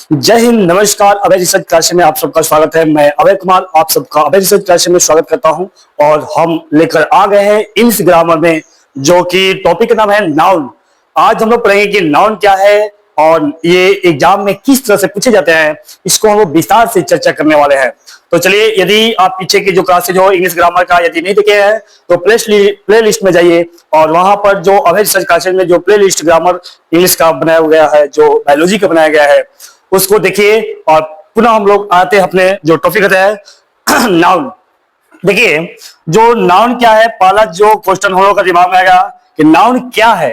जय हिंद, नमस्कार। अभय research class में आप सबका स्वागत है। मैं अभय कुमार आप सबका अभय रिसर्च क्लास में स्वागत करता हूं और हम लेकर आ गए हैं इंग्लिश ग्रामर में, जो कि टॉपिक का नाम है नाउन। आज हम लोग पढ़ेंगे कि नाउन क्या है और ये एग्जाम में किस तरह से पूछे जाते हैं, इसको हम लोग विस्तार से चर्चा करने वाले हैं। तो चलिए, यदि आप पीछे की जो क्लासेज हो इंग्लिश ग्रामर का यदि नहीं देखे हैं तो प्ले लिस्ट में जाइए और वहां पर जो अभय रिसर्च क्लासेज में जो प्ले लिस्ट ग्रामर इंग्लिश का बनाया गया है, जो बायोलॉजी का बनाया गया है, उसको देखिए। और पुनः हम लोग आते हैं अपने जो टॉपिक रहता है नाउन। देखिए, जो नाउन क्या है, पहला जो क्वेश्चन हम लोग का दिमाग में आएगा कि नाउन क्या है।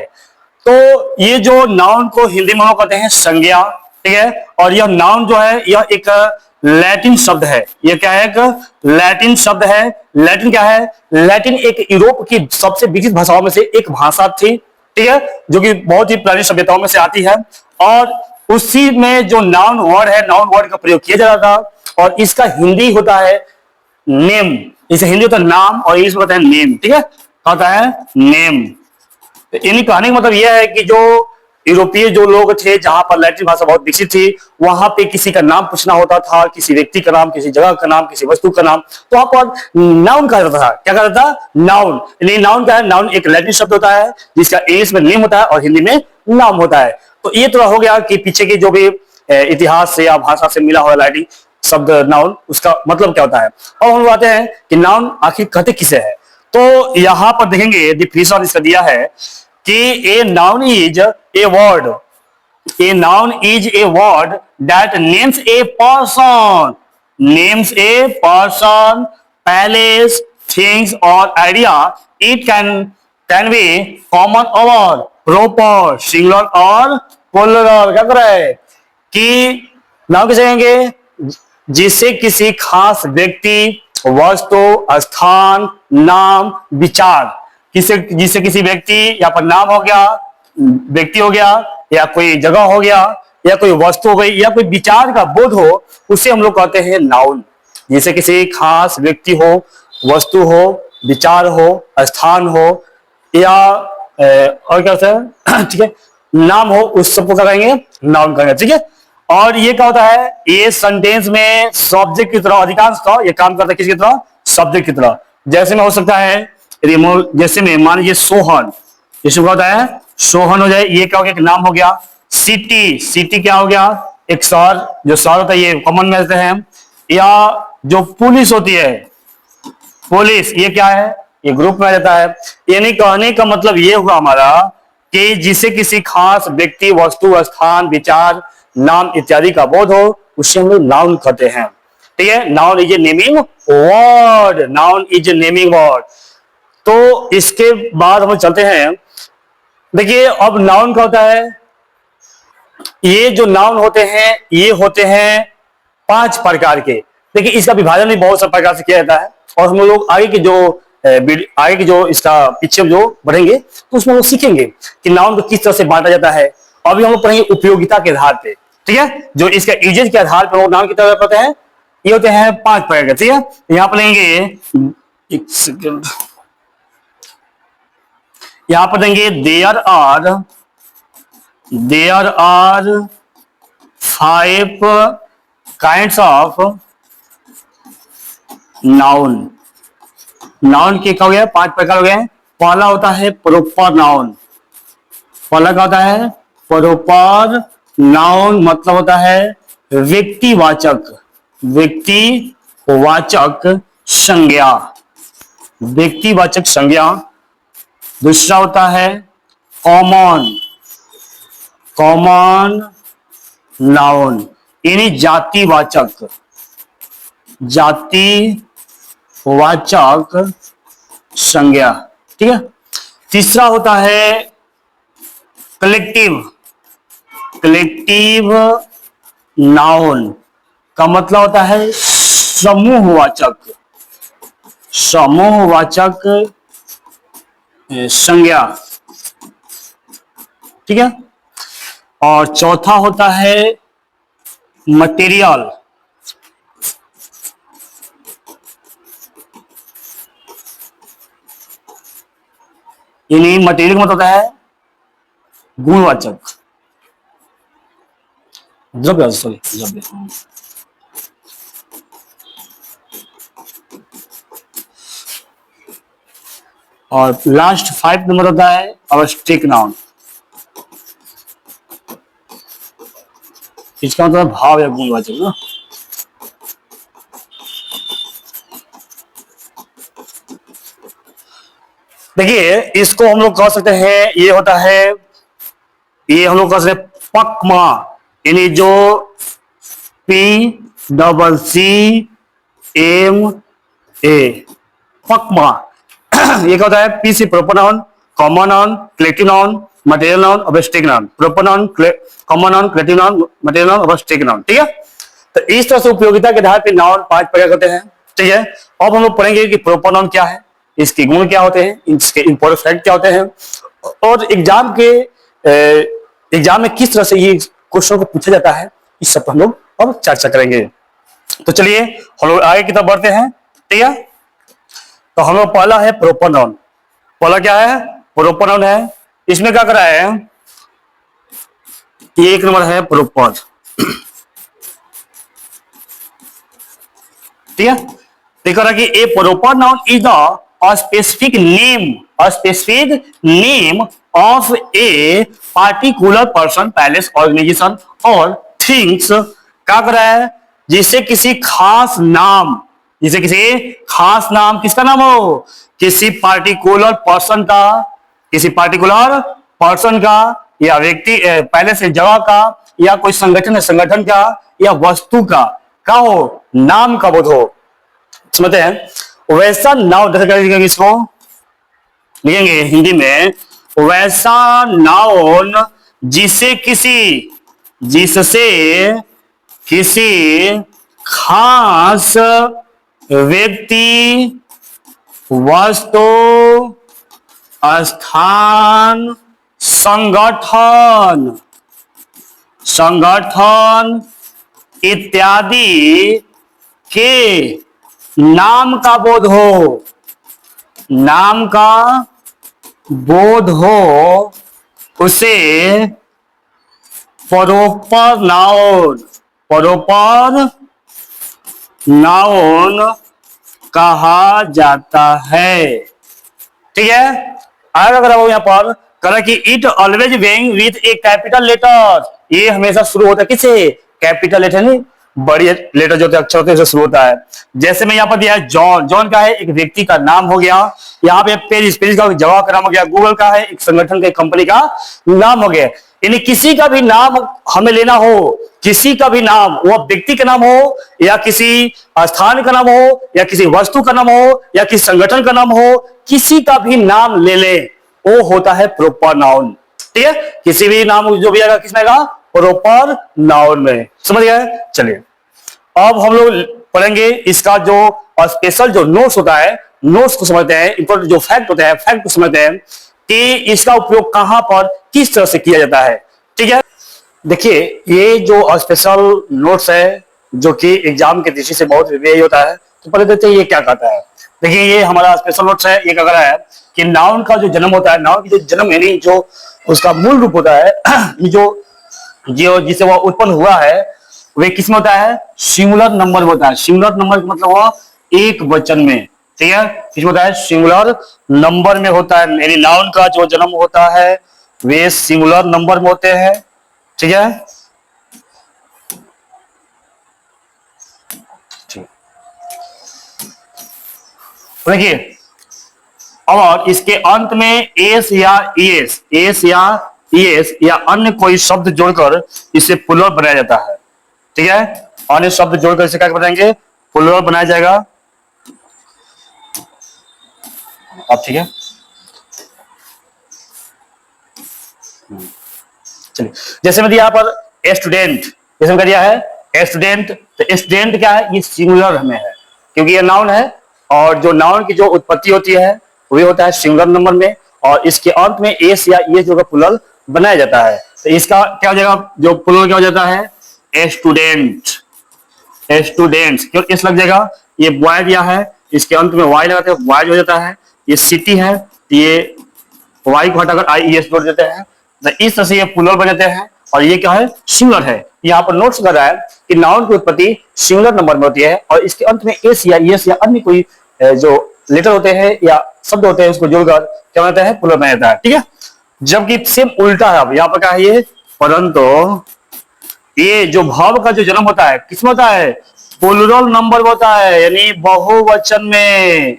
तो ये जो नाउन को हिंदी में हम लोग कहते हैं संज्ञा, ठीक है। और यह नाउन जो है यह एक लैटिन शब्द है। यह क्या है? एक लैटिन शब्द है। लैटिन क्या है? लैटिन एक यूरोप की सबसे विकसित भाषाओं में से एक भाषा थी, ठीक है, जो कि बहुत ही पुरानी सभ्यताओं में से आती है। और उसी में जो नाउन वर्ड है, नाउन वर्ड का प्रयोग किया जाता था। और इसका हिंदी होता है नेम। इसे हिंदी होता है नाम और इंग्लिश में होता है नेम, ठीक है, होता है नेम। यानी कहने का मतलब यह है कि जो यूरोपीय जो लोग थे, जहां पर लैटिन भाषा बहुत विकसित थी, वहां पे किसी का नाम पूछना होता था, किसी व्यक्ति का नाम, किसी जगह का नाम, किसी वस्तु का नाम, तो वहां पर नाउन कहा जाता था। क्या कहा जाता था? नाउन। यानी नाउन क्या है? नाउन एक लैटिन शब्द होता है जिसका इंग्लिश में नेम होता है और हिंदी में नाम होता है। तो ये तो हो गया कि पीछे की जो भी इतिहास से या भाषा से मिला हुआ लैटिन शब्द नाउन, उसका मतलब क्या होता है। और हम आते हैं कि नाउन आखिर कहते किसे है। तो यहां पर देखेंगे डिफिनेशन इसका दिया है कि a noun is a word, a noun is a word that names a person, names a person, place, things और idea. It can be common और प्रॉपर, सिंगुलर और प्लूरल। क्या कर रहा है कि नाउन किसे कहेंगे? जिससे किसी खास व्यक्ति, वस्तु, स्थान, नाम, विचार, किसे जिससे किसी व्यक्ति या पर नाम हो गया, व्यक्ति हो गया, या कोई जगह हो गया, या कोई वस्तु हो गई, या कोई विचार का बोध हो, उसे हम लोग कहते हैं नाउन। जिसे किसी खास व्यक्ति हो, वस्तु हो, विचार हो, स्थान हो, या और क्या होता है ठीक है, नाम हो, उस सबको क्या कहेंगे? नाउन कहेंगे, ठीक है। और ये क्या होता है? ये सेंटेंस में सब्जेक्ट की तरह अधिकांश का ये काम करता है। किसकी तरह? सब्जेक्ट की तरह। जैसे में हो सकता है, जैसे में मान लीजिए सोहन, जैसे क्या होता है? सोहन हो जाए, ये क्या हो गया? एक नाम हो गया। सिटी, सिटी क्या हो गया? एक शहर, जो शहर होता है ये कॉमन में रहते हैं। या जो पुलिस होती है, पुलिस, ये क्या है? ये ग्रुप में रहता है। यानी कहने का मतलब ये हुआ हमारा कि जिसे किसी खास व्यक्ति, वस्तु, स्थान, विचार, नाम इत्यादि का बोध हो, उसे हम लोग नाउन कहते हैं, ठीक है। Noun is A naming word, noun is A naming word. तो इसके बाद हम चलते हैं। देखिए, अब नाउन क्या होता है? ये जो नाउन होते हैं, ये होते हैं 5 प्रकार के। देखिए, इसका विभाजन भी बहुत सारे प्रकार से किया जाता है और हम लोग आगे की जो इसका पीछे जो बढ़ेंगे तो उसमें हम लोग सीखेंगे कि नाउन को किस तरह से बांटा जाता है। अभी हम लोग पढ़ेंगे उपयोगिता के आधार पे, ठीक है, जो इसका यूजेज के आधार पर नाउन की तरह पता है। ये होते हैं 5 प्रकार के, ठीक है। यहां पर लेंगे, एक सेकंड, यहां पर देंगे there are 5 kinds of noun. Noun के क्या हो गया? 5 प्रकार हो गए। पहला होता है प्रोपर नाउन। पहला क्या होता है? प्रोपर नाउन मतलब होता है व्यक्तिवाचक, व्यक्तिवाचक संज्ञा, व्यक्तिवाचक संज्ञा। दूसरा होता है कॉमन, कॉमन नाउन, यानी जातिवाचक, जातिवाचक संज्ञा, ठीक है। तीसरा होता है कलेक्टिव, कलेक्टिव नाउन का मतलब होता है समूहवाचक, समूहवाचक संज्ञा, ठीक है। और चौथा होता है मटेरियल, यानी मटेरियल का मतलब होता है गुणवाचक, द्रव्य, सॉरी द्रव्य। और लास्ट 5 नंबर होता है अवस्थिक नाउन। इसका मतलब भाव या गुणवाचक ना। देखिए इसको हम लोग कह सकते हैं, ये होता है, ये हम लोग कह सकते हैं पक्मा, यानी जो PCCMA पक्मा। ये क्या होता है? पी से proper noun, common noun, collective noun, material noun, objective noun. Proper noun, common noun, collective noun, material noun, objective noun. ठीक है, तो इस तरह से उपयोगिता के आधार पर नाउन 5 प्रकार करते हैं। ठीक है, अब हम लोग पढ़ेंगे कि प्रोपर नाउन क्या है, इसके गुण क्या होते हैं, इसके इंपॉर्टेंट फैक्ट क्या होते हैं, और एग्जाम में किस तरह से ये क्वेश्चन को पूछा जाता है, इस सब पर हम लोग अब चर्चा करेंगे। तो चलिए हम लोग आगे की तरफ बढ़ते हैं। ठीक है, तो हम लोग पहला है प्रोपर नाउन। पहला क्या है? प्रोपर नाउन है। इसमें क्या करा है? ये एक नंबर है प्रोपर। ठीक है, देखा रहा कि a proper noun is the specific name of a particular person, place, organisation और थिंग्स। क्या कर रहा है? जिससे किसी खास नाम, किसका नाम हो? किसी पार्टिकुलर पर्सन का या व्यक्ति, पैलेस है जगह का, या कोई संगठन का, या वस्तु का हो, नाम का बोध हो। समझते हैं? वैसा नाउन इसको लिखेंगे हिंदी में, वैसा नाउन जिससे किसी खास व्यक्ति, वस्तु, स्थान, संगठन इत्यादि के नाम का बोध हो, उसे प्रोपर नाउन कहा जाता है। ठीक है, अगर अब यहां पर करा कि it always begin with a capital letter. ये हमेशा शुरू होता है किससे? कैपिटल लेटर, नहीं बड़ी लेटर जो होते अक्षर होते हैं शुरू होता है। जैसे मैं यहाँ पर दिया है जॉन। जॉन का है? एक व्यक्ति का नाम हो गया। यहाँ पे पेरिस का जगह का नाम हो गया। गूगल का है? एक संगठन के, कंपनी का नाम हो गया। यानी किसी का भी नाम हमें लेना हो, किसी का भी नाम, वो व्यक्ति का नाम हो, या किसी स्थान का नाम हो, या किसी वस्तु का नाम हो, या किसी संगठन का नाम हो, किसी का भी नाम ले ले, वो होता है प्रोपर नाउन। ठीक है, किसी भी नाम जो भी आएगा किसमें आएगा? प्रोपर नाउन में। समझ गए? चलिए अब हम लोग पढ़ेंगे इसका जो स्पेशल जो नोट्स होता है, नोट्स को समझते हैं, इंपॉर्टेंट जो फैक्ट होते हैं, फैक्ट को समझते हैं कि इसका उपयोग कहां पर किस तरह से किया जाता है। ठीक है, देखिए ये जो स्पेशल नोट्स है जो कि एग्जाम के दृष्टि से बहुत उपयोगी होता है, तो पहले देखते हैं ये क्या कहता है। देखिए ये हमारा स्पेशल नोट्स है। ये क्या कह रहा है कि नाउन का जो जन्म होता है, नाउन की जो जन्म यानी जो उसका मूल रूप होता है, जो जिसे वह उत्पन्न हुआ है, वे किस में होता है? सिंगुलर नंबर में होता है। सिंगुलर नंबर का मतलब हुआ एक वचन में। ठीक है, किसमें होता है? सिंगुलर नंबर में होता है। यानी नाउन का जो जन्म होता है वे सिंगुलर नंबर में होते हैं। ठीक है, देखिए और इसके अंत में एस या ईएस या अन्य कोई शब्द जोड़कर इसे प्लुरल बनाया जाता है। ठीक है, अन्य शब्द जोड़कर इसे क्या बनाएंगे? प्लुरल बनाया जाएगा। अब ठीक है, चलिए जैसे मैं दिया यहाँ पर स्टूडेंट, जैसे मैं दिया है स्टूडेंट, तो स्टूडेंट क्या है? ये सिंगुलर में है क्योंकि ये नाउन है, और जो नाउन की जो उत्पत्ति होती है वो होता है सिंगुलर नंबर में, और इसके अंत में एस या ये जो प्लुरल बनाया जाता है। तो इसका क्या हो जाएगा? जो प्लुरल क्या हो जाता है? स्टूडेंट्स। क्यों एस लग जाएगा? ये बॉय दिया है, इसके अंत में वाई लगाते हैं, बॉयज हो जाता है। ये सिटी है, ये वाई को हटाकर आई एस जोड़ देते हैं, तो इस तरह से ये प्लुरल बन जाते हैं। और ये क्या है, सिंगुलर है। यहाँ पर नोट्स कर रहा है कि नाउन की उत्पत्ति सिंगुलर नंबर में होती है और इसके अंत में एस या यस या अन्य कोई जो लेटर होते हैं या शब्द होते हैं उसको जोड़कर क्या बनाता है, प्लुरल बना जाता है। ठीक है, जबकि सेम उल्टा है। अब यहाँ पर क्या है ये, परंतु ये जो भाव का जो जन्म होता है किसमें होता है, प्लुरल नंबर में होता है, यानी बहुवचन में।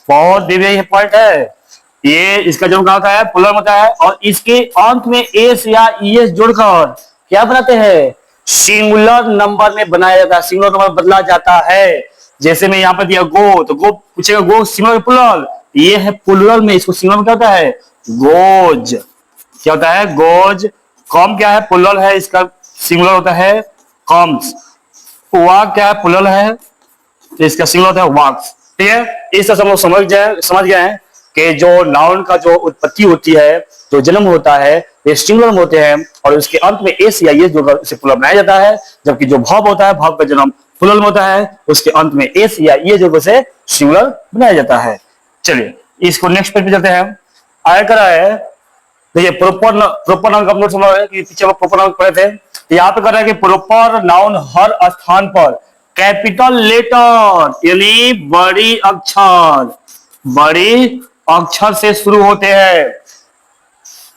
बहुत दिव्य पॉइंट है ये। इसका जन्म क्या होता है, प्लुरल होता है और इसके अंत में एस या ईएस जोड़कर क्या बनाते हैं, सिंगुलर नंबर में बनाया जाता है, सिंगुलर नंबर बदला जाता है। जैसे मैं यहाँ पर दिया गो, तो गो पूछेगा गो सिंगुलर प्लुरल, ये है प्लुरल में, इसको सिंगुलर में क्या होता है, गोज। क्या होता है, गोज। कॉम क्या है, प्लुरल है, इसका सिंगुलर होता है कॉम्स। वाक क्या है, प्लुरल है, तो इसका सिंगुलर होता है वाक्स। ठीक है, इस तरह हम लोग समझ गए हैं कि जो नाउन का जो उत्पत्ति होती है, जो जन्म होता है, ये सिंगुलर में होते हैं और उसके अंत में एस या ये जो उसे प्लुरल बनाया जाता है। जबकि जो भाव होता है, भाव का जन्म प्लुरल में होता है, उसके अंत में एस या ये जो उसे सिंगुलर बनाया जाता है। चलिए इसको नेक्स्ट पेज पे चलते हैं। आया करा है, देखिए प्रोपर नाउन का नोट समझ कि पीछे वो प्रोपर नाउन पढ़े थे। यहाँ पे कर रहा है कि प्रोपर नाउन हर स्थान पर कैपिटल लेटर यानी बड़ी अक्षर से शुरू होते हैं।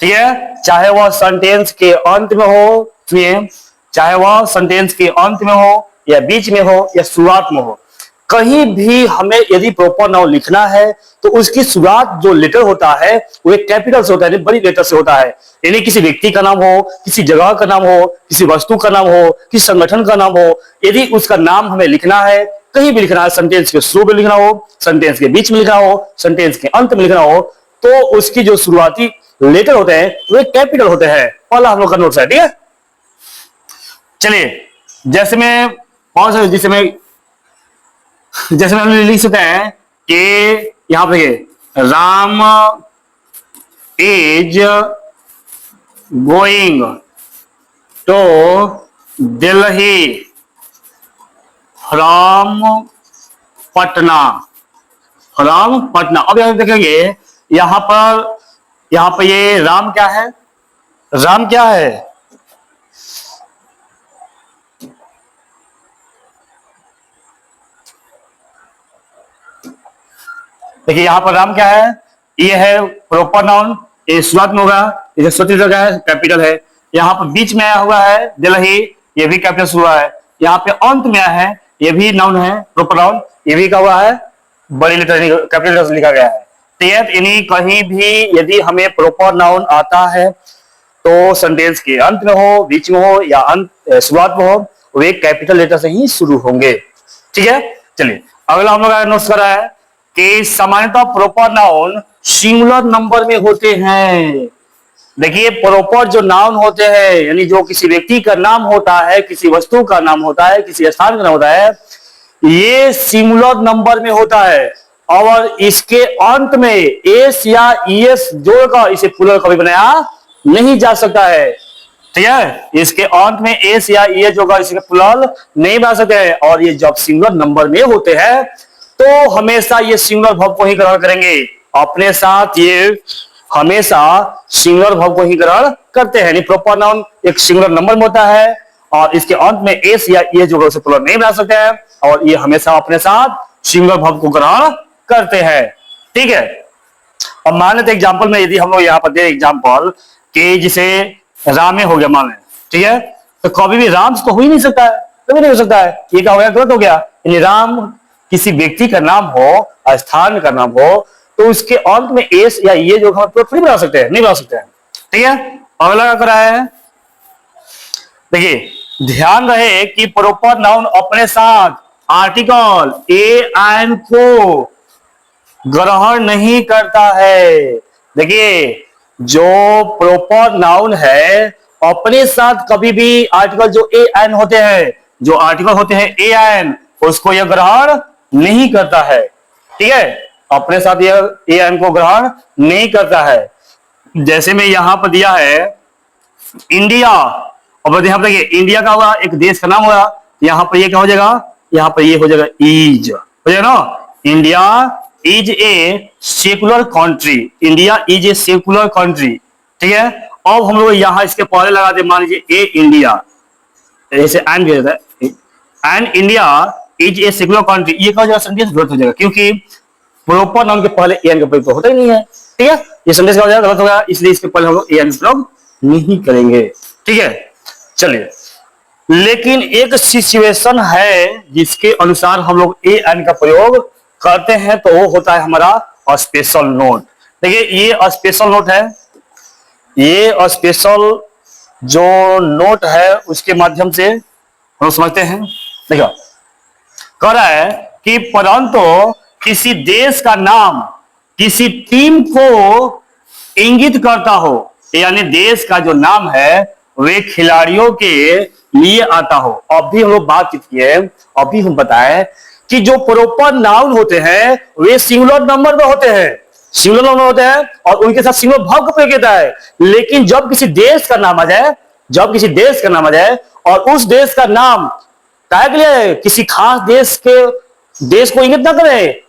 ठीक है, चाहे वह सेंटेंस के अंत में हो, चाहे वह सेंटेंस के अंत में हो या बीच में हो या शुरुआत में हो, कहीं भी हमें यदि प्रॉपर नाउन लिखना है तो उसकी शुरुआत जो लेटर होता है वो एक कैपिटल से होता है, बड़ी लेटर से होता है। यानी किसी व्यक्ति का नाम हो, किसी जगह का नाम हो, किसी वस्तु का नाम हो, किसी संगठन का नाम हो, यदि उसका नाम हमें लिखना है, कहीं भी लिखना है, सेंटेंस के शुरू में लिखना हो, सेंटेंस के बीच में लिखना हो, सेंटेंस के अंत में लिखना हो, तो उसकी जो शुरुआती लेटर होते हैं वो एक कैपिटल होते हैं। पहला हम लोग का नोट्स है। ठीक है, चलिए जैसे में लिख सकते हैं कि यहां पर देखिए, Ram is going to Delhi from Patna. अब यहां देखेंगे, यहां पर ये राम क्या है, राम क्या है, देखिए यहां पर राम क्या है, ये है प्रॉपर नाउन, ये शुरुआत में होगा, ये स्वतंत्र जगह है, कैपिटल है। यहाँ पर बीच में आया हुआ है दिल्ली, ये भी कैपिटल से हुआ है। यहाँ पे अंत में आया है, ये भी नाउन है, प्रॉपर नाउन, ये भी क्या हुआ है, बड़ी लेटर कैपिटल से लिखा गया है। यानी कहीं भी यदि हमें प्रॉपर नाउन आता है तो सेंटेंस के अंत में हो, बीच में हो या शुरुआत में हो, वे कैपिटल लेटर से ही शुरू होंगे। ठीक है, चलिए अगला हम लोग नोट्स कर रहा है कि सामान्यतः प्रॉपर नाउन सिंगुलर नंबर में होते हैं। देखिए प्रॉपर जो नाउन होते हैं, यानी जो किसी व्यक्ति का नाम होता है, किसी वस्तु का नाम होता है, किसी स्थान का नाम होता है, ये सिंगुलर नंबर में होता है और इसके अंत में एस या ईएस जोड़कर इसे प्लुरल कभी बनाया नहीं जा सकता है। ठीक है, इसके अंत में एस या ईएस जोड़कर इसे प्लुरल नहीं बना सकते हैं और ये जब सिंगुलर नंबर में होते हैं तो हमेशा ये सिंगुलर वर्ब को ही ग्रहण करेंगे, अपने साथ ये हमेशा सिंगुलर वर्ब को ही ग्रहण करते हैं। यानी प्रॉपर नाउन एक सिंगुलर नंबर में होता है और इसके अंत में एस या ये जो उसे प्लुरल नहीं बना सकते हैं और ये हमेशा अपने साथ सिंगुलर वर्ब को ग्रहण करते हैं। ठीक है, अब मान लेते एग्जाम्पल में, यदि हम लोग यहाँ पर दे एग्जाम्पल कि जिसे रामे हो गया मान लें, ठीक है, तो कभी भी राम तो हो ही नहीं सकता है, कभी नहीं हो सकता है, ये क्या हो गया, गलत हो गया। यानी राम किसी व्यक्ति का नाम हो, स्थान का नाम हो, तो उसके अंत में एस या ये जो हम थोड़ी बना सकते हैं, नहीं बना सकते हैं। ठीक है, अगला क्या करा है, देखिए ध्यान रहे कि प्रॉपर नाउन अपने साथ आर्टिकल ए एन को ग्रहण नहीं करता है। देखिए जो प्रॉपर नाउन है अपने साथ कभी भी आर्टिकल जो ए एन होते हैं, जो आर्टिकल होते हैं ए एन, उसको यह ग्रहण नहीं करता है। ठीक है, अपने साथ यह ए एन को ग्रहण नहीं करता है। जैसे में यहां पर दिया है इंडिया, और यहां पर देखिए इंडिया का हुआ, एक देश का नाम हुआ, यहां पर ये क्या हो जाएगा, यहां पर ये हो जाएगा इज, हो जाएगा ना, India is a secular country, India is a secular country. ठीक है, अब हम लोग यहाँ इसके पहले लगा दे, मान लीजिए ए इंडिया, जैसे एंड दिया जाता है, and India is a secular country, ये क्या हो जाएगा, सेंटेंस गलत हो जाएगा, क्योंकि प्रॉपर नाउन के पहले एन का प्रयोग तो होता ही नहीं है। ठीक है, ये सेंटेंस क्या हो जाएगा, गलत हो गया, इसलिए इसके पहले हम लोग एन का प्रयोग नहीं करेंगे। ठीक है, चलिए, लेकिन एक सिचुएशन है जिसके अनुसार हम लोग ए एन का प्रयोग करते हैं, तो वो होता है हमारा स्पेशल नोट। देखिए, ये स्पेशल नोट है, ये स्पेशल जो नोट है उसके माध्यम से हम समझते हैं। देखो, कह रहा है कि परंतु किसी देश का नाम किसी टीम को इंगित करता हो, यानी देश का जो नाम है वे खिलाड़ियों के लिए आता हो। अभी हम लोग बात की है, अभी हम बताएं कि जो प्रॉपर नाउन होते हैं वे सिंगुलर नंबर में होते हैं, सिंगुलर नंबर होते हैं और उनके साथ सिंगुलर भाव का प्रयोग होता है। लेकिन जब किसी देश का नाम आ जाए, जब किसी देश का नाम आ जाए और उस देश का नाम क्या के लिए किसी खास देश को इंगित ना करे,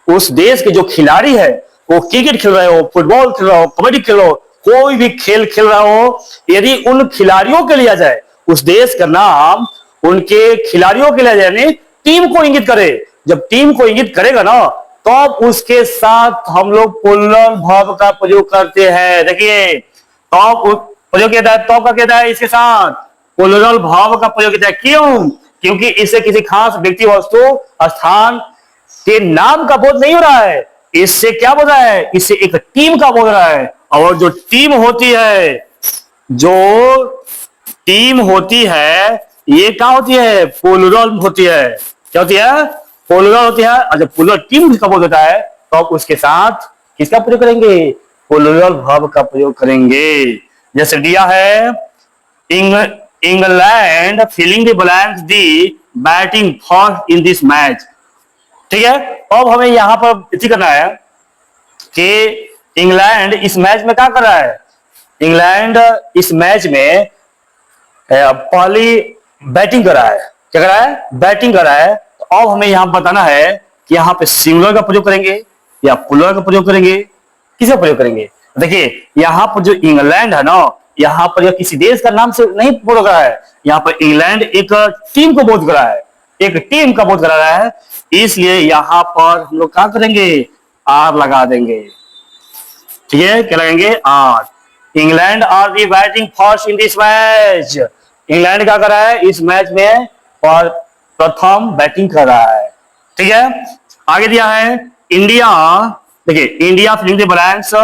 उस देश के जो खिलाड़ी है वो क्रिकेट खेल रहे हो, फुटबॉल खेल रहा हो, कबड्डी खेल रहा हो, कोई भी खेल खेल रहा हो, यदि उन खिलाड़ियों के लिए आ जाए, उस देश का नाम उनके खिलाड़ियों के लिए यानी टीम को इंगित करे, जब टीम को इंगित करेगा ना तब तो उसके साथ हम लोग प्लूरल वर्ब का प्रयोग करते हैं। देखिए, तो प्रयोग किया है, तो का कहता है इसके साथ प्लूरल वर्ब का प्रयोग किया है। क्यों? क्योंकि इससे किसी खास व्यक्ति, वस्तु, स्थान के नाम का बोध नहीं हो रहा है, इससे क्या बोल रहा है, इससे एक टीम का बोल रहा है। और जो टीम होती है, जो टीम होती है, ये क्या होती है, प्लूरल होती है। क्या होती है? प्लूरल होती है। और जब प्लूरल टीम का बोध होता है तो आप उसके साथ किसका प्रयोग करेंगे, प्लूरल वर्ब का प्रयोग करेंगे। जैसे दिया है, England filling the blanks the batting first in this match. ठीक है, अब हमें यहां पर करना है कि इंग्लैंड इस मैच में क्या कर रहा है, इंग्लैंड इस मैच में पहली बैटिंग कर रहा है। क्या कर रहा है? बैटिंग कर रहा है। तो अब हमें यहां बताना है कि यहां पे सिंगुलर का प्रयोग करेंगे या प्लूरल का प्रयोग करेंगे, किसका प्रयोग करेंगे। देखिए, यहां पर जो इंग्लैंड है ना, यहां पर यह किसी देश का नाम से नहीं बोल रहा है, यहां पर इंग्लैंड एक टीम को बोध कर रहा है, एक टीम का बोध करा रहा है, इसलिए यहां पर हम लोग क्या करेंगे, आर लगा देंगे। ठीक है, क्या लगाएंगे, are. England are the batting first in this match, England क्या कर रहा है इस मैच में, और प्रथम बैटिंग कर रहा है। ठीक है, आगे दिया है इंडिया, देखिए India filling the blanks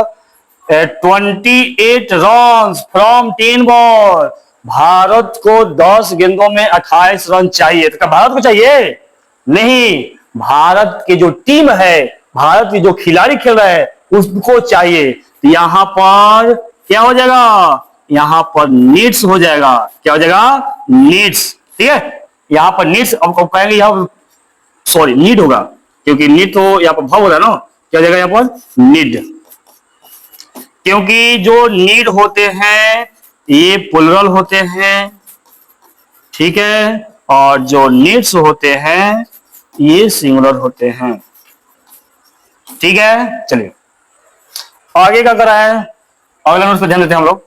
28 run from 10 ball, Bharat को 10 गेंदों में 28 रन चाहिए। तो क्या भारत को चाहिए? नहीं, भारत की जो टीम है, भारत के जो खिलाड़ी खेल रहे हैं उसको चाहिए। तो यहां पर क्या हो जाएगा, यहां पर नीड्स हो जाएगा। क्या हो जाएगा? नीड्स। ठीक है, यहां पर नीड्स, अब कहेंगे यहां सॉरी नीड होगा, क्योंकि नीड तो यहां पर भाव हो रहा है ना। क्या हो जाएगा यहां पर? नीड, क्योंकि जो नीड होते हैं ये प्लूरल होते हैं। ठीक है, और जो नीड्स होते हैं ये सिंगुलर होते हैं। ठीक है, चलिए आगे क्या कर रहा है, अगले नोट पर ध्यान देते हैं हम लोग।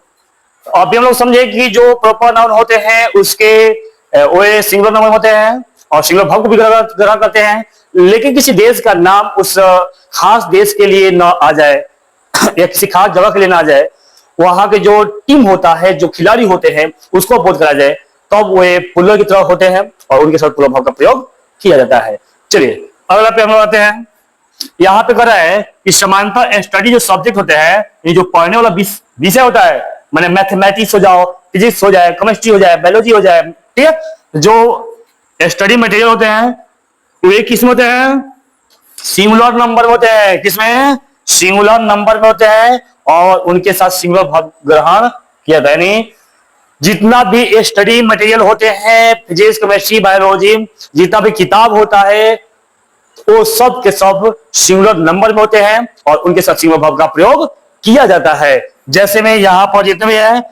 अभी हम लोग समझे कि जो प्रॉपर नाउन होते हैं उसके वो सिंगुलर नाउन होते हैं और सिंगुलर वर्ब को भी ग्रहण करते हैं। लेकिन किसी देश का नाम उस खास देश के लिए न आ जाए या किसी खास जगह के लिए ना आ जाए, वहां के जो टीम होता है, जो खिलाड़ी होते हैं उसको बोध करा जाए, तब वे प्लूरल की तरह होते हैं और उनके साथ प्लूरल वर्ब का प्रयोग किया जाता है। चलिए अगला पे हम लोग आते हैं। यहाँ पे कर रहा है कि समानता स्टडी जो सब्जेक्ट होते हैं, ये जो पढ़ने वाला विषय होता है, माने मैथमेटिक्स हो जाओ, फिजिक्स हो जाए, केमिस्ट्री हो जाए, बायोलॉजी हो जाए, ठीक है, जो स्टडी मटेरियल होते हैं वे किसमें होते हैं, सिंगुलर नंबर में होते हैं। किसमें? सिंगुलर नंबर में होते हैं और उनके साथ सिंगुलर वर्ब ग्रहण किया जाता है। यानी जितना भी स्टडी मटेरियल होते हैं, फिजिक्स, केमिस्ट्री, बायोलॉजी, जितना भी किताब होता है वो सब के सब सिंगुलर नंबर में होते हैं और उनके साथ सिंगुलर वर्ब का प्रयोग किया जाता है। जैसे में यहाँ पर जितने भी है,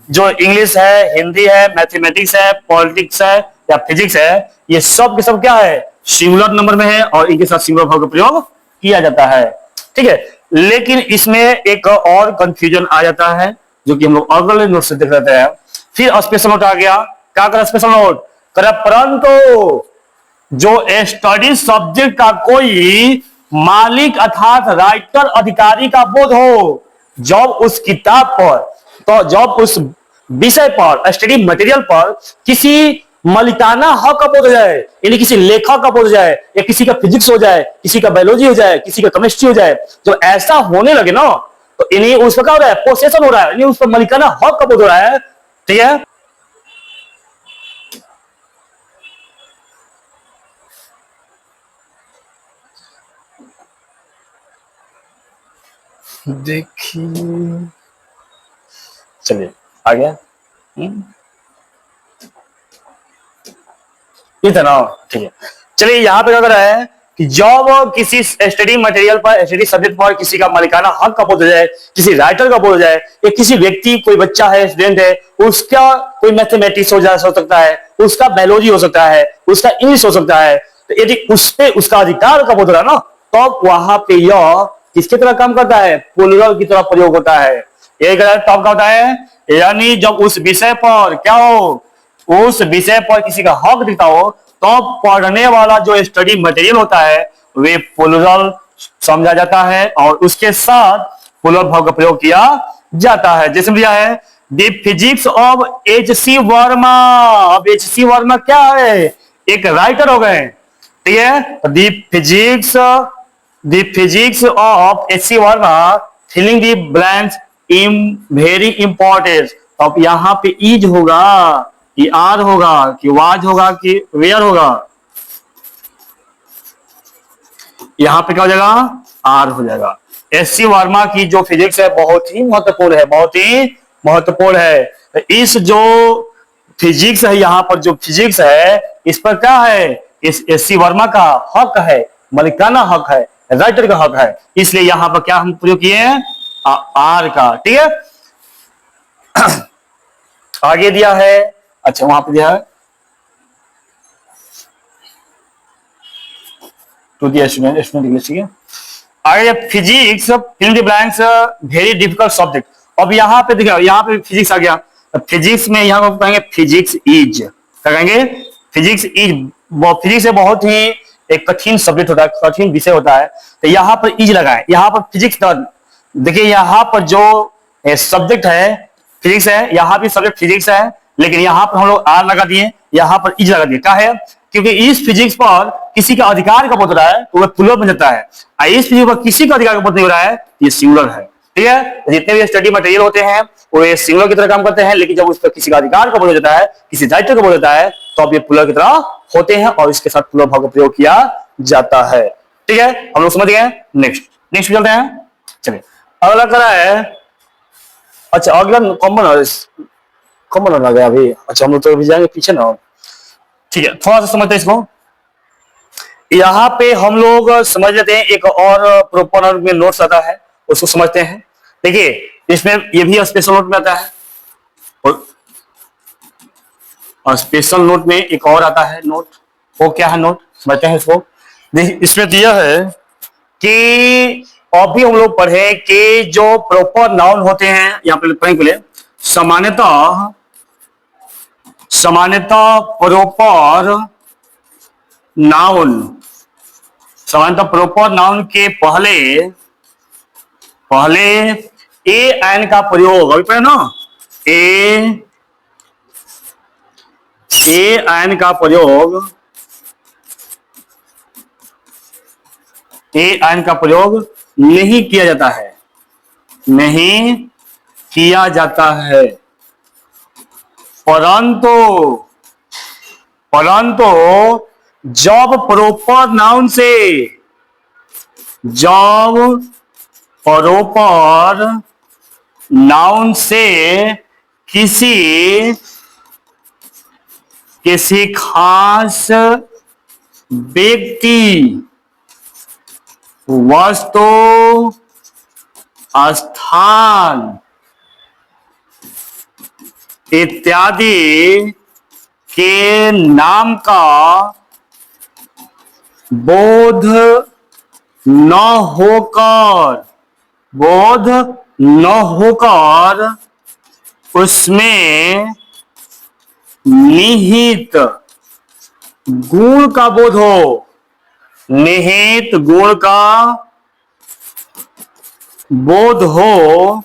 जो इंग्लिश है, हिंदी है, मैथमेटिक्स है, पॉलिटिक्स है या फिजिक्स है, ये सब के सब क्या है, सिंगुलर नंबर में है और इनके साथ सिंगुलर वर्ब का प्रयोग किया जाता है। ठीक है, लेकिन इसमें एक और कंफ्यूजन आ जाता है, जो कि हम लोग अगले नोट से देख लेते हैं। फिर स्पेशल नोट आ गया, क्या करा स्पेशल नोट करा, परंतु जो स्टडी सब्जेक्ट का कोई मालिक अर्थात राइटर अधिकारी का बोध हो, जब उस किताब पर, तो जब उस विषय पर, स्टडी मटेरियल पर किसी मलिकाना हक का बोध हो जाए, यानी किसी लेखक का बोध हो जाए, या किसी का फिजिक्स हो जाए, किसी का बायोलॉजी हो जाए, किसी का केमिस्ट्री हो जाए, तो ऐसा होने लगे ना, तो इन्हीं उसका क्या हो रहा है, पोसेशन हो रहा है, इन्हीं उस पर मलिकाना हक का बोध हो रहा है। ठीक है, देखिए, चलिए आ गया। ये था ना, ठीक है। चलिए यहाँ पे क्या कर रहा है कि जब किसी स्टडी मटेरियल पर, स्टडी सब्जेक्ट पर किसी का मालिकाना हक का बोध हो जाए, किसी राइटर का बोध हो जाए, या किसी व्यक्ति, कोई बच्चा है, स्टूडेंट है, उसका कोई मैथमेटिक्स हो सकता है, उसका बायोलॉजी हो सकता है, उसका इंग्लिश हो सकता है, तो यदि उसपे उसका अधिकार का बोध हो रहा है ना, तो वहां पे यह किसकी तरह काम करता है, प्लुरल की तरह प्रयोग होता है। यही टॉप का होता है, यानी जब उस विषय पर क्या हो, उस विषय पर किसी का हक दिखता हो, तो पढ़ने वाला जो स्टडी मटेरियल होता है वे प्लुरल समझा जाता है और उसके साथ प्लुरल भाव का प्रयोग किया जाता है। जैसे दिया है the physics of H C. Verma. अब एच.सी. वर्मा क्या है, एक राइटर हो गए। ठीक है, the physics of H C. Verma filling the blanks in very important. अब यहां पे इज होगा कि आर होगा कि वाज होगा कि वेयर होगा, यहां पे क्या हो जाएगा, आर हो जाएगा। एच.सी. वर्मा की जो फिजिक्स है बहुत ही महत्वपूर्ण है, बहुत ही महत्वपूर्ण है। तो इस जो फिजिक्स है, यहां पर जो फिजिक्स है, इस पर क्या है, इस एच.सी. वर्मा का हक है, मलिकाना हक है, राइटर का हक है, इसलिए यहां पर क्या हम प्रयोग किए हैं, आर का। ठीक है, आगे दिया है, अच्छा वहां पे दिया है टू दी स्टूडेंट इंग्लिश। ठीक है, आगे physics fill the blanks very difficult subject. अब यहाँ पे देखिए, यहाँ पे फिजिक्स आ गया, फिजिक्स में यहाँ पर कहेंगे फिजिक्स इज, क्या कहेंगे, फिजिक्स इज, फिजिक्स बहुत ही एक कठिन सब्जेक्ट होता है, कठिन विषय होता है, तो यहाँ पर इज लगाए, यहाँ पर फिजिक्स। देखिए यहाँ पर जो सब्जेक्ट है फिजिक्स है, यहाँ भी सब्जेक्ट फिजिक्स है, लेकिन यहाँ पर हम लोग आर लगा दिए, यहाँ पर इज लगा दिए, क्या है, क्योंकि इस फिजिक्स पर किसी का अधिकार का बोध रहा है तो वह प्लुरल बन जाता है, इस फिजिक्स पर किसी का अधिकार का बोध नहीं हो रहा है, ये सिंगुलर है। ठीक है, जितने भी स्टडी मटेरियल होते हैं वो ये सिंगुलर की तरह काम करते हैं, लेकिन जब उस पर किसी का अधिकार का बोध हो जाता है, किसी राइटर का बोध होता है, तो अब ये प्लुरल की तरह होते हैं और इसके साथ प्लुरल भाव का प्रयोग किया जाता है। ठीक है, हम लोग समझ गए। नेक्स्ट नेक्स्ट चलते हैं। चलिए अगला करा है, अच्छा अगला कॉमन आ गया अभी, अच्छा हम लोग तो अभी जाएंगे पीछे ना। ठीक है, थोड़ा सा समझते हैं इसको। यहाँ पे हम लोग समझ लेते हैं, एक और प्रोपर में नोट्स आता है उसको समझते हैं। देखिए इसमें ये भी स्पेशल नोट में आता है, और स्पेशल नोट में एक और आता है नोट, वो क्या है नोट, समझते हैं इसको। इसमें दिया है कि अभी हम लोग पढ़े कि जो प्रॉपर नाउन होते हैं, यहाँ पे पढ़ेंगे पहले, सामान्यतः प्रॉपर नाउन, सामान्यतः प्रॉपर नाउन के पहले ए एन का प्रयोग, अभी पढ़े ना, ए एन का प्रयोग, ए एन का प्रयोग नहीं किया जाता है, नहीं किया जाता है, परंतु जब प्रॉपर नाउन से, जब प्रॉपर नाउन से किसी खास व्यक्ति, वस्तु, स्थान इत्यादि के नाम का बोध न होकर उसमें निहित गुण का बोध हो, निहित गुण का बोध हो,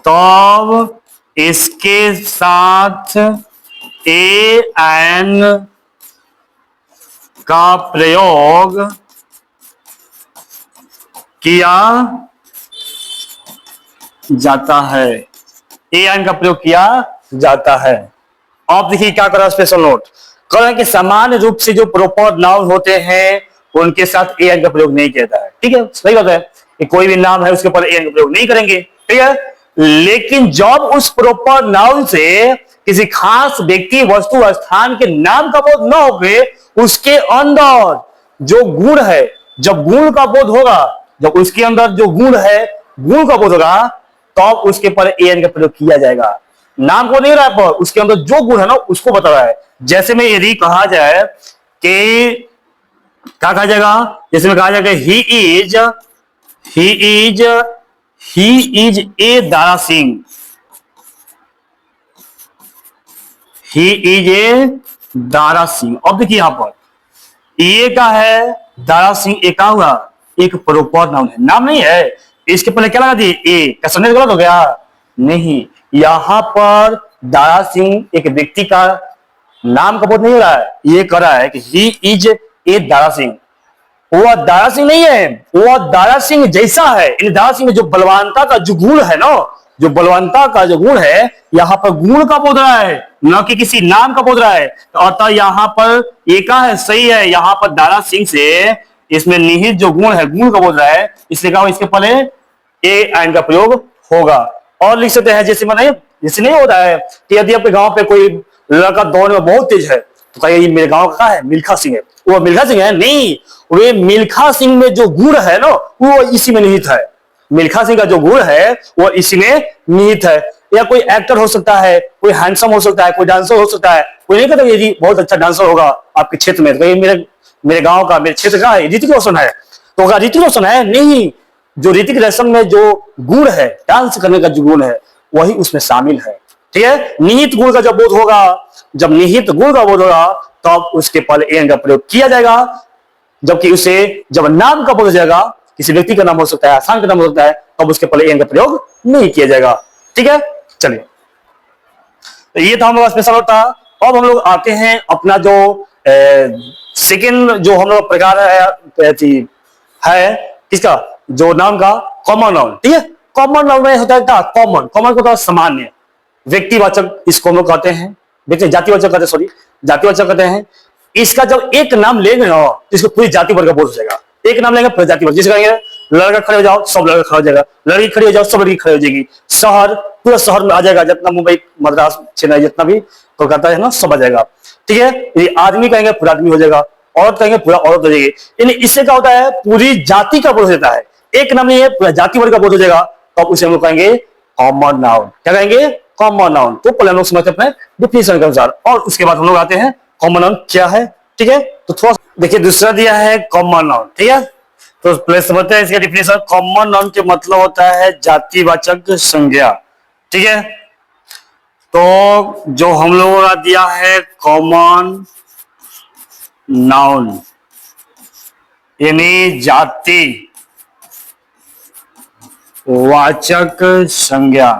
तब इसके साथ ए एन का प्रयोग किया जाता है, ए एन का प्रयोग किया जाता है। अब देखिए क्या कर रहा है, स्पेशल नोट कर रहा है कि सामान्य रूप से जो प्रॉपर नाउन होते हैं उनके साथ ए एन का प्रयोग नहीं किया जाता है। ठीक है, सही बात है कि कोई भी नाम है उसके ऊपर ए एन का प्रयोग नहीं करेंगे। ठीक है, लेकिन जब उस प्रॉपर नाउन से किसी खास व्यक्ति, वस्तु, स्थान के नाम का बोध न होवे, उसके अंदर जो गुण है, जब गुण का बोध होगा, जब उसके अंदर जो गुण है, गुण का बोध होगा, तब उसके पर ए एन का प्रयोग किया जाएगा। नाम को नहीं रहा पर उसके अंदर जो गुण है ना उसको बता रहा है। जैसे में यदि कहा जाए कि क्या कहा जाएगा, जैसे में कहा जाएगा he is a Dara Singh, he is a Dara Singh. अब देखिए यहां पर ये क्या है, दारा सिंह एक हुआ, एक प्रॉपर नाउन है, नाम नहीं है। इसके पहले क्या लगा दिए, ए का संदेश गलत हो गया, नहीं, यहां पर दारा सिंह एक व्यक्ति का नाम का बोध नहीं हो रहा है, ये कर रहा है कि he is a Dara Singh. वह दारा सिंह नहीं है, वह दारा सिंह जैसा है। इन दारा सिंह में जो बलवानता का जो गुण है ना, जो बलवंता का जो गुण है, यहां पर गुण का बोध रहा है, न कि किसी नाम का बोध रहा है। अतः यहां पर एका है, सही है, यहां पर दारा सिंह से इसमें निहित जो गुण है, गुण का बोध रहा है, इसलिए कहा इसके पहले ए एन का प्रयोग होगा। और लिख सकते हैं जैसे मैंने, जैसे नहीं होता है कि यदि आपके गांव पे कोई लड़का दौड़ में बहुत तेज है तो कहिए मेरे गांव का है मिल्खा सिंह है, वो मिल्खा सिंह है, नहीं, वे मिल्खा सिंह में जो गुण है ना वो इसी में निहित है। मिल्खा सिंह का जो गुण है वो इसी में निहित है। या कोई एक्टर हो सकता है, कोई हैंडसम हो सकता है, कोई डांसर हो सकता है, कोई नहीं कहता यदि बहुत अच्छा डांसर होगा आपके क्षेत्र में, तो मेरे मेरे गांव का, मेरे क्षेत्र का है, ऋतिक रोशन है, तो होगा ऋतिक रोशन है, नहीं, जो ऋतिक रोशन में जो गुण है, डांस करने का जो गुण है, वही उसमें शामिल है। ठीक है, निहित गुण का जब बोध होगा, जब निहित गुण का बोध होगा तब उसके पहले एन का प्रयोग किया जाएगा। जबकि उसे जब नाम का बोध हो जाएगा, किसी व्यक्ति का नाम हो सकता है, स्थान का नाम हो सकता है, तब उसके पहले एन का प्रयोग नहीं किया जाएगा। ठीक है, चलिए, तो ये था हम लोग स्पेशल होता। अब हम लोग आते हैं अपना जो सेकेंड जो हम लोग प्रकार है किसका, जो नाम का कॉमन नाउन। ठीक है, कॉमन नाउन में होता है क्या, कॉमन, कॉमन को होता है सामान्य, व्यक्तिवाचक इसको हम लोग कहते हैं, जातिवाचक कहते हैं, सॉरी जातिवाचक कहते हैं। इसका जब एक नाम लेंगे ना तो इसको पूरी जाति वर्ग का बोध हो जाएगा। एक नाम लेंगे पूरी जाति वर्ग, जिसे कहेंगे लड़का खड़े हो जाओ सब लड़का खड़ा हो जाएगा, लड़की खड़ी हो जाओ सब लड़की खड़ी हो जाएगी, शहर पूरा शहर में आ जाएगा, जितना मुंबई मद्रास चेन्नई जितना भी कोलकाता है ना सब आ जाएगा। ठीक है, ये आदमी कहेंगे पूरा आदमी हो जाएगा, औरत कहेंगे पूरा औरत हो जाएगी। यानी इससे क्या होता है, पूरी जाति का बोध हो जाता है। एक नाम नहीं है, पूरा जाति वर्ग का बोध हो जाएगा, तब उसे हम लोग कहेंगे कॉमन नाउन। क्या कहेंगे, कॉमन नाउन। तो पहले हम लोग समझते हैं अपने डिफिनेशन के अनुसार, और उसके बाद हम लोग आते हैं कॉमन नाउन क्या है। ठीक है, तो थोड़ा देखिए दूसरा दिया है कॉमन नाउन। ठीक है, तो पहले समझते हैं इसका डिफिनेशन। कॉमन नाउन के मतलब होता है जातिवाचक संज्ञा। ठीक है, तो जो हम लोगों का दिया है कॉमन नाउन यानी जाति वाचक संज्ञा।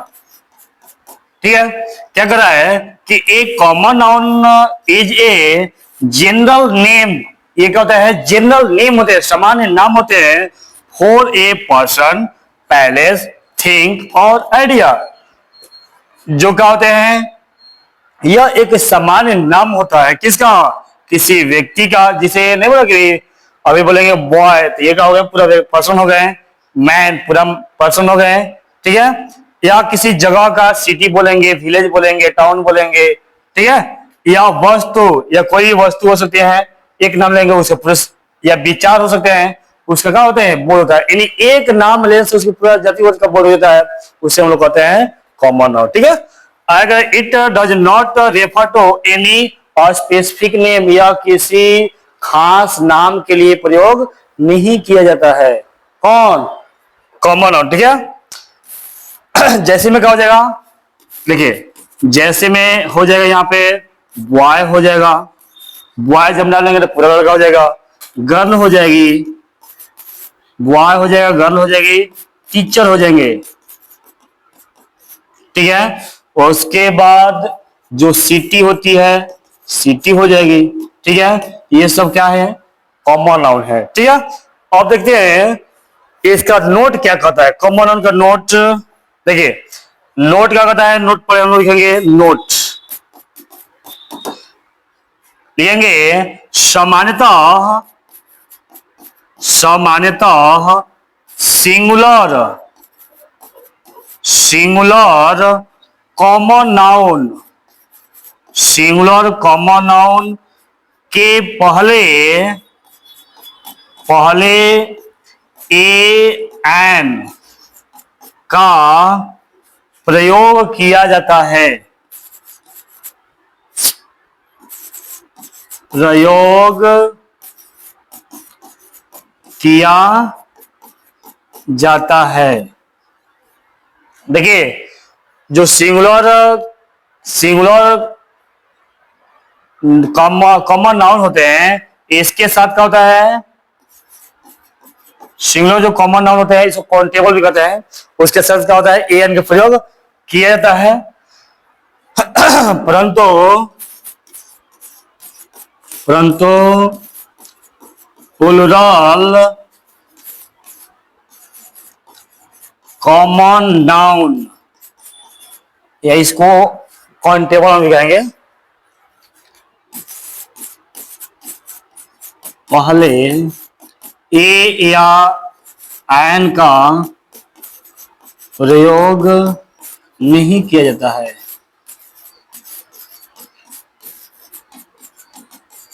ठीक है, क्या कर रहा है कि एक common noun is a general name, ये क्या होता है, जनरल नेम होते हैं, सामान्य नाम होते हैं, for a person, palace, thing और आइडिया। जो क्या होते हैं, यह एक सामान्य नाम होता है किसका, किसी व्यक्ति का। जिसे नहीं बोला कि अभी बोलेंगे बॉय तो ये क्या हो गया, पूरा पर्सन हो गए, मैन पूरा पर्सन हो गए। ठीक है, या किसी जगह का, सिटी बोलेंगे, विलेज बोलेंगे, टाउन बोलेंगे। ठीक है, या वस्तु, या कोई वस्तु हो सकती है, एक नाम लेंगे उसके पुरुष, या विचार हो सकते हैं, उसका क्या होते हैं, बोध होता है। यानी एक नाम लेने से उसकी पूरा जाति वर्ग का बोध होता है, उससे हम लोग कहते हैं कॉमन नाउन। ठीक है, अगर it does not refer to any specific name, या किसी खास नाम के लिए प्रयोग नहीं किया जाता है, कौन, कॉमन नाउन। ठीक है, जैसे में क्या हो जाएगा, देखिए जैसे में हो जाएगा यहाँ पे बॉय हो जाएगा, बॉय जब डालेंगे तो पूरा लड़का हो जाएगा, गर्ल हो जाएगी, बॉय हो जाएगा, गर्ल हो जाएगी, टीचर हो जाएंगे, ठीक है। और उसके बाद जो सिटी होती है, सिटी हो जाएगी, ठीक है। ये सब क्या है, कॉमन नाउन है, ठीक है। अब देखते हैं इसका नोट क्या कहता है, कॉमन नाउन का नोट। देखिए नोट क्या कहता है, नोट पर हम लोग लिखेंगे नोट, लिखेंगे सामान्यतः, सामान्यतः singular, singular common noun, singular common noun के पहले, पहले ए एन का प्रयोग किया जाता है, प्रयोग किया जाता है। देखिए जो सिंगुलर, सिंगुलर कॉमन नाउन होते हैं, इसके साथ क्या होता है, सिंगुलर जो कॉमन नाउन होते हैं इसको काउंटेबल भी कहते हैं, उसके साथ क्या होता है ए एन का प्रयोग किया जाता है। परंतु, परंतु प्लूरल कॉमन नाउन, या इसको काउंटेबल हम भी कहेंगे, पहले ए या एन का प्रयोग नहीं किया जाता है,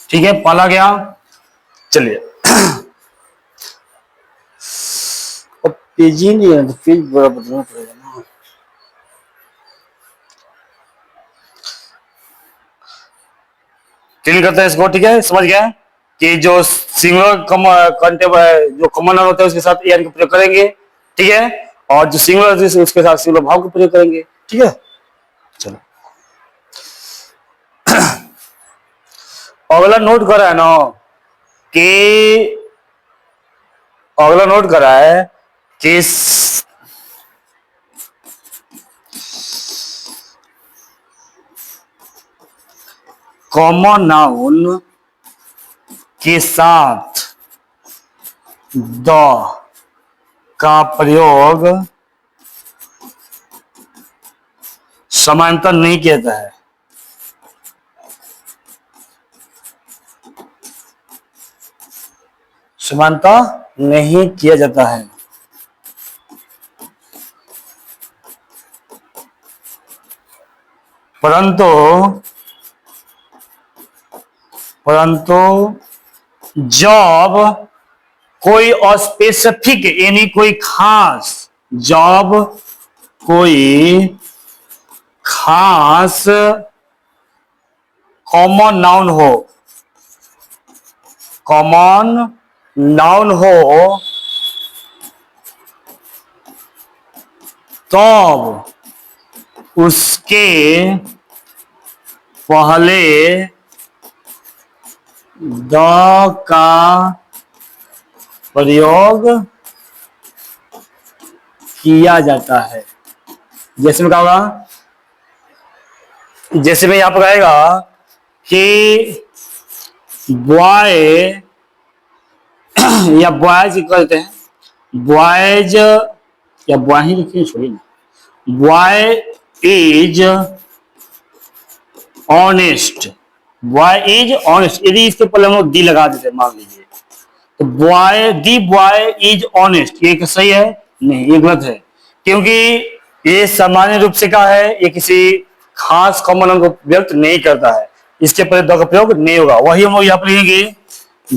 ठीक है। पहला गया, चलिए अब पेज ही नहीं है तो पेज बड़ा बदलना पड़ेगा ना। क्लियर करते हैं इसको, ठीक है। समझ गया कि जो सिंगुलर काउंटेबल जो कॉमन नाउन होता है उसके साथ एन का प्रयोग करेंगे, ठीक है। और जो सिंगुलर उसके साथ सिंगुलर भाव का प्रयोग करेंगे, ठीक है। चलो अगला नोट करा है ना कि, अगला नोट करा है कि कॉमन नाउन के साथ द का प्रयोग समानांतर नहीं किया जाता है, समानता नहीं किया जाता है, परंतु, परंतु जब कोई स्पेसिफिक यानी कोई खास, जब कोई खास कॉमन नाउन हो, कॉमन नाउन हो, तब उसके पहले द का प्रयोग किया जाता है। जैसे में क्या होगा, जैसे में यहां पर आएगा कि बॉय या बॉयज कहते हैं, बॉयज या बॉय ही लिखिए, छोड़िए ना, boy is honest, boy is honest, यदि इसके पहले हम लोग डी लगा देते मान लीजिए, तो boy, the boy is honest, ये सही है? नहीं, ये गलत है, क्योंकि ये सामान्य रूप से क्या है, ये किसी खास कॉमन नाउन को व्यक्त नहीं करता है, इसके पहले द का प्रयोग नहीं होगा। वही हम लोग यहाँ पर लिखेंगे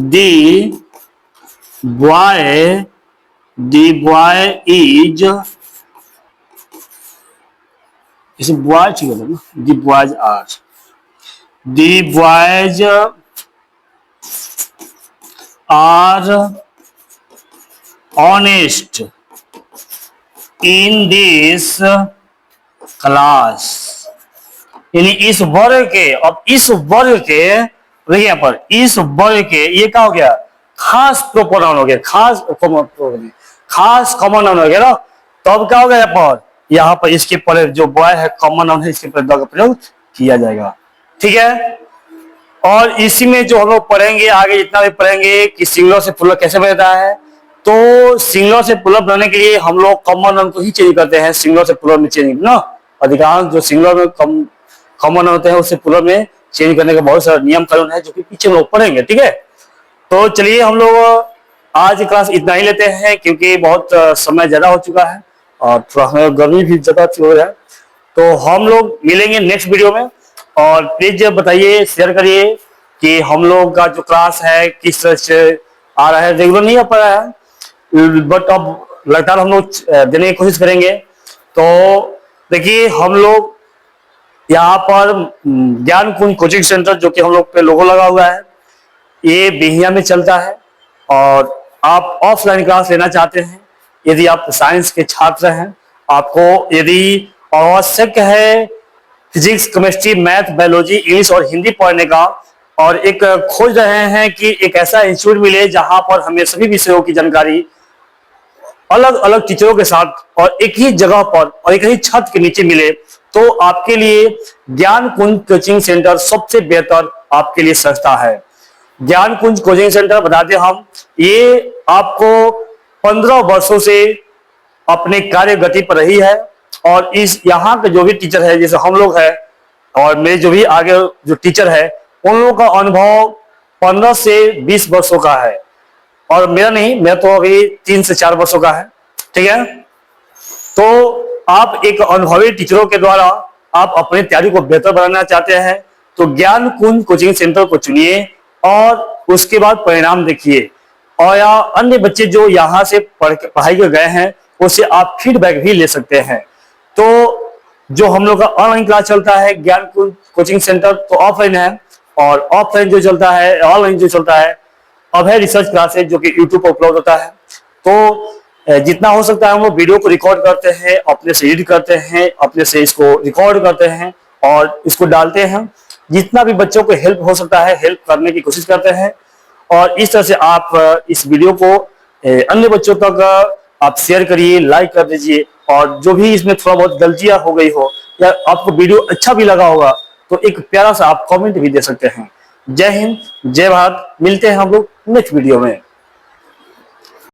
the boy, the boy is, इसे बॉय ठीक है ना, the boys are, the boys are honest, in this class, यानी इस वर्ग के, अब इस वर्ग के देखिए यहाँ पर इस वर्ग के, ये क्या हो गया, खास प्रोपर नाउन हो गया, खास कॉमन नाउन हो गया ना। तो अब क्या हो गया यहाँ पर इसके पर जो बॉय है कॉमन नाउन है, इसके पर द का प्रयोग किया जाएगा। ठीक है, और इसी में जो हम लोग पढ़ेंगे आगे, जितना भी पढ़ेंगे कि सिंगुलर से प्लुरल कैसे बनता है। तो सिंगुलर से प्लुरल बनाने के लिए हम लोग कॉमन नाउन को ही चेंज करते हैं, सिंगुलर से प्लुरल में चेंज ना। अधिकांश जो सिंगुलर में कॉमन होते हैं उससे प्लुरल में चेंज करने का बहुत सारा नियम कानून है, जो कि पीछे हम लोग पढ़ेंगे। ठीक है, तो चलिए हम लोग आज की क्लास इतना ही लेते हैं, क्योंकि बहुत समय ज्यादा हो चुका है और थोड़ा हमें गर्मी भी ज्यादा हो रहा है। तो हम लोग मिलेंगे नेक्स्ट वीडियो में, और प्लीज बताइए, शेयर करिए कि हम लोग का जो क्लास है किस तरह से आ रहा है। रेगुलर नहीं आ पा रहा है, बट अब लगातार हम लोग देने की कोशिश करेंगे। तो देखिए हम लोग यहाँ पर ज्ञान कुंज कोचिंग सेंटर, जो कि हम लोग पे लोगो लगा हुआ है, ये बिहिया में चलता है। और आप ऑफलाइन क्लास लेना चाहते हैं, यदि आप साइंस के छात्र हैं, आपको यदि आवश्यक है physics, chemistry, math, biology, English और हिंदी पढ़ने का, और एक खोज रहे हैं कि एक ऐसा इंस्टीट्यूट मिले जहां पर हमें सभी विषयों की जानकारी अलग अलग टीचरों के साथ और एक ही जगह पर और एक ही छत के नीचे मिले, तो आपके लिए ज्ञान कुंज कोचिंग सेंटर सबसे बेहतर आपके लिए संस्था है। ज्ञान कुंज कोचिंग सेंटर बता दें हम, ये आपको 15 वर्षों से अपने कार्य गति पर रही है, और इस यहाँ के जो भी टीचर है, जैसे हम लोग हैं और मेरे जो भी आगे जो टीचर है, उन लोगों का अनुभव 15 से 20 वर्षों का है, और मेरा नहीं, मैं तो अभी 3 से 4 वर्षों का है। ठीक है, तो आप एक अनुभवी टीचरों के द्वारा आप अपनी तैयारी को बेहतर बनाना चाहते हैं, तो ज्ञान कुंज कोचिंग सेंटर को चुनिए और उसके बाद परिणाम देखिए। और या अन्य बच्चे जो यहाँ से पढ़ाई कर गए हैं, उससे आप फीडबैक भी ले सकते हैं। तो जो हम लोग का ऑनलाइन क्लास चलता है ज्ञान कुंज कोचिंग सेंटर, तो ऑफलाइन है, और ऑफलाइन जो चलता है, ऑनलाइन जो चलता है अभय रिसर्च क्लासेज, जो कि यूट्यूब पर उपलब्ध होता है। तो जितना हो सकता है हम लोग वीडियो को रिकॉर्ड करते हैं, अपने से एडिट करते हैं, अपने से इसको रिकॉर्ड करते हैं और इसको डालते हैं। जितना भी बच्चों को हेल्प हो सकता है हेल्प करने की कोशिश करते हैं, और इस तरह से आप इस वीडियो को अन्य बच्चों तक आप शेयर करिए, लाइक कर दीजिए, और जो भी इसमें थोड़ा बहुत गलतियां हो गई हो या आपको वीडियो अच्छा भी लगा होगा, तो एक प्यारा सा आप कमेंट भी दे सकते हैं। जय हिंद, जय भारत, मिलते हैं हम लोग नेक्स्ट वीडियो में।